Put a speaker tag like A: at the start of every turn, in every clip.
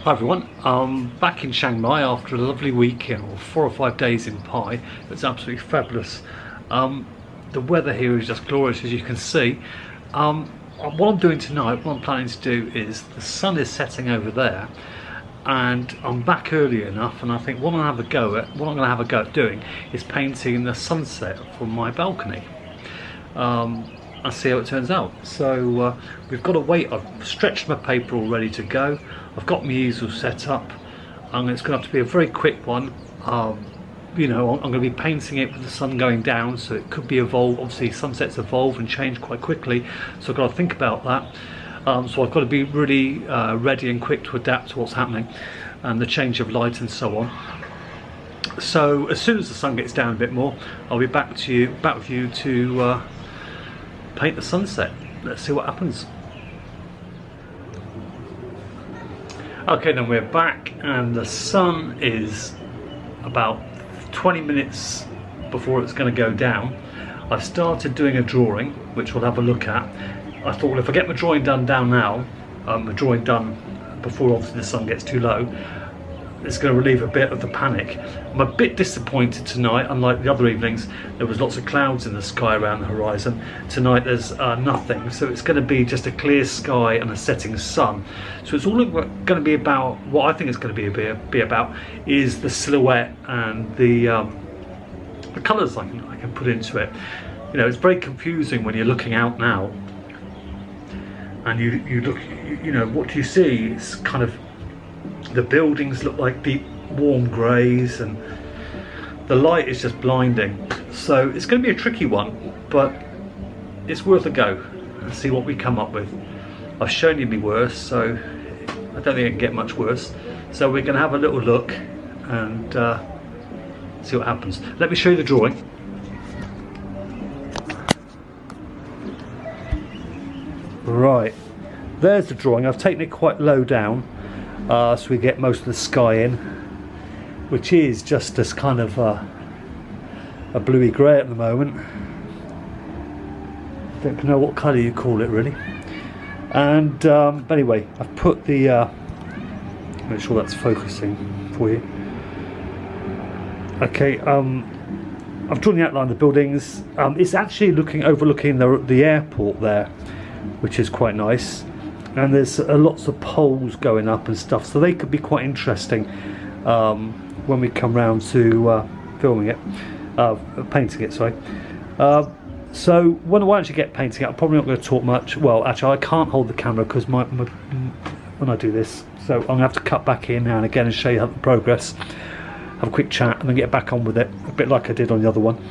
A: Hi everyone, back in Chiang Mai after a lovely weekend, or 4 or 5 days in Pai. It's absolutely fabulous. The weather here is just glorious, as you can see. What I'm doing tonight, what I'm planning to do is, the sun is setting over there and I'm back early enough, and I think what I'm going to have a go at doing is painting the sunset from my balcony. And see how it turns out. So we've got to wait. I've stretched my paper all ready to go. I've got my easel set up, and it's going to have to be a very quick one. You know, I'm going to be painting it with the sun going down, so it could be evolved. Obviously sunsets evolve and change quite quickly, so I've got to think about that. So I've got to be really ready and quick to adapt to what's happening and the change of light and so on. So as soon as the sun gets down a bit more, I'll be back with you to paint the sunset. Let's see what happens. Okay, then we're back, and the sun is about 20 minutes before it's going to go down. I've started doing a drawing, which we'll have a look at. I thought, well, if I get my drawing done now, my drawing done before obviously the sun gets too low, it's going to relieve a bit of the panic. I'm a bit disappointed tonight. Unlike the other evenings, there was lots of clouds in the sky around the horizon. Tonight there's nothing, so it's going to be just a clear sky and a setting sun. So it's all going to be about, what I think it's going to be about is the silhouette and the colours I can put into it. You know, it's very confusing when you're looking out now and you look, you know, what do you see? It's kind of, the buildings look like deep warm greys and the light is just blinding. So it's going to be a tricky one, but it's worth a go and see what we come up with. I've shown you my worst, so I don't think it can get much worse. So we're going to have a little look and see what happens. Let me show you the drawing. Right, there's the drawing. I've taken it quite low down, so we get most of the sky in, which is just this kind of a bluey grey at the moment. Don't know what colour you call it really. And but anyway, I've put the make sure that's focusing for you. Okay, I've drawn the outline of the buildings. It's actually overlooking the airport there, which is quite nice. And there's lots of poles going up and stuff, so they could be quite interesting when we come round to filming it, painting it, sorry. So when I actually get painting it, I'm probably not going to talk much. Well, actually I can't hold the camera because when I do this, so I'm going to have to cut back in now and again and show you how the progress, have a quick chat and then get back on with it, a bit like I did on the other one.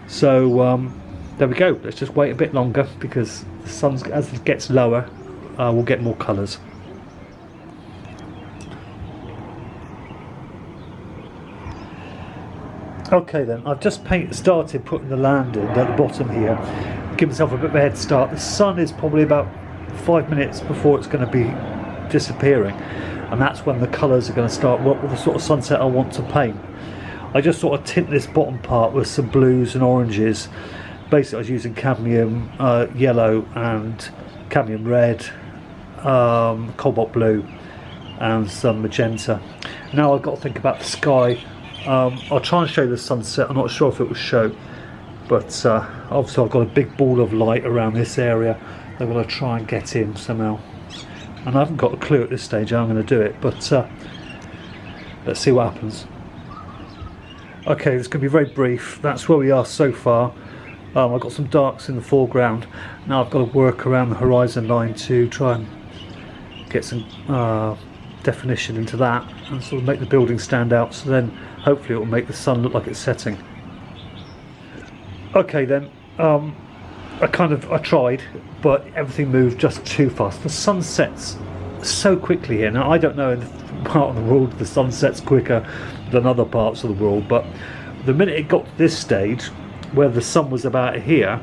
A: So there we go. Let's just wait a bit longer, because the sun, as it gets lower, we'll get more colours. Okay then, I've just started putting the land in at the bottom here, give myself a bit of a head start. The sun is probably about 5 minutes before it's going to be disappearing, and that's when the colours are going to start, what the sort of sunset I want to paint. I just sort of tint this bottom part with some blues and oranges. Basically I was using cadmium yellow and cadmium red, cobalt blue and some magenta. Now I've got to think about the sky. I'll try and show you the sunset. I'm not sure if it will show, but obviously I've got a big ball of light around this area that I'm going to try and get in somehow, and I haven't got a clue at this stage how I'm going to do it, but let's see what happens. Okay, it's going to be very brief. That's where we are so far. I've got some darks in the foreground. Now I've got to work around the horizon line to try and get some definition into that and sort of make the building stand out, so then hopefully it will make the sun look like it's setting. Okay then, I tried, but everything moved just too fast. The sun sets so quickly here. Now I don't know in the part of the world the sun sets quicker than other parts of the world, but the minute it got to this stage where the sun was about here,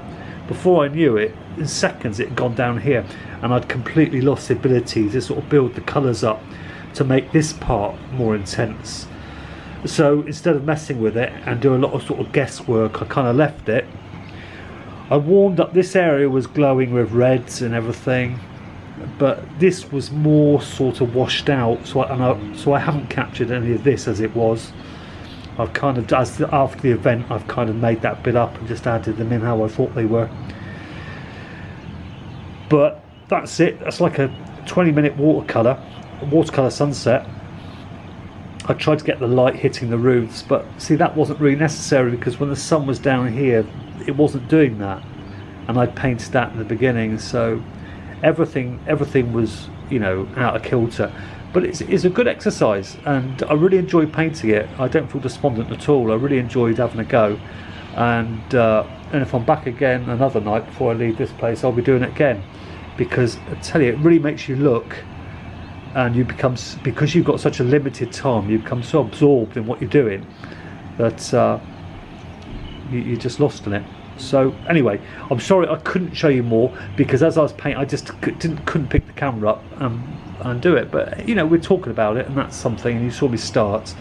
A: before I knew it, in seconds it had gone down here, and I'd completely lost the ability to sort of build the colours up to make this part more intense. So instead of messing with it and do a lot of sort of guesswork, I kind of left it. I warmed up, this area was glowing with reds and everything, but this was more sort of washed out, so I haven't captured any of this as it was. I've kind of, after the event, I've kind of made that bit up and just added them in how I thought they were. But that's it. That's like a 20-minute watercolour sunset. I tried to get the light hitting the roofs, but see, that wasn't really necessary because when the sun was down here, it wasn't doing that, and I painted that in the beginning, so everything was, you know, out of kilter. But it's a good exercise, and I really enjoyed painting it. I don't feel despondent at all. I really enjoyed having a go, and if I'm back again another night before I leave this place, I'll be doing it again, because I tell you, it really makes you look. And you become, because you've got such a limited time, you become so absorbed in what you're doing that you're just lost in it. So anyway, I'm sorry I couldn't show you more, because as I was painting, I just couldn't pick the camera up and do it. But you know, we're talking about it, and that's something. And you saw me start,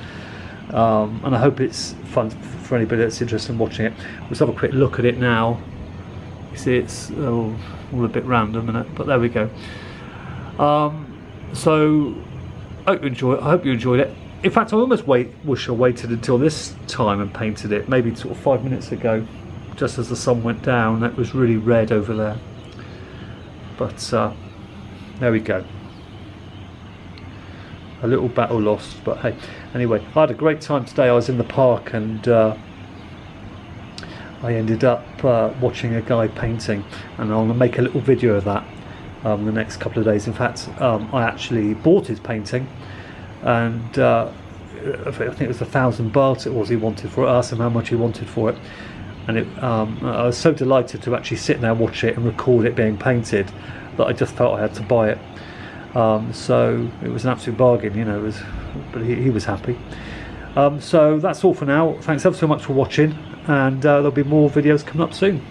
A: and I hope it's fun for anybody that's interested in watching it. Let's have a quick look at it now. You see, it's all a bit random, isn't it? But there we go. So I hope you enjoyed it. In fact, I almost wish I waited until this time and painted it, maybe sort of 5 minutes ago, just as the sun went down. That was really red over there. But there we go. A little battle lost, but hey. Anyway, I had a great time today. I was in the park, and I ended up watching a guy painting, and I'm going to make a little video of that the next couple of days. In fact, I actually bought his painting, and I think it was 1,000 baht it was he wanted for it. I asked him how much he wanted for it, and I was so delighted to actually sit there and watch it and record it being painted that I just felt I had to buy it. So it was an absolute bargain, you know. But he was happy. So that's all for now. Thanks ever so much for watching, and there'll be more videos coming up soon.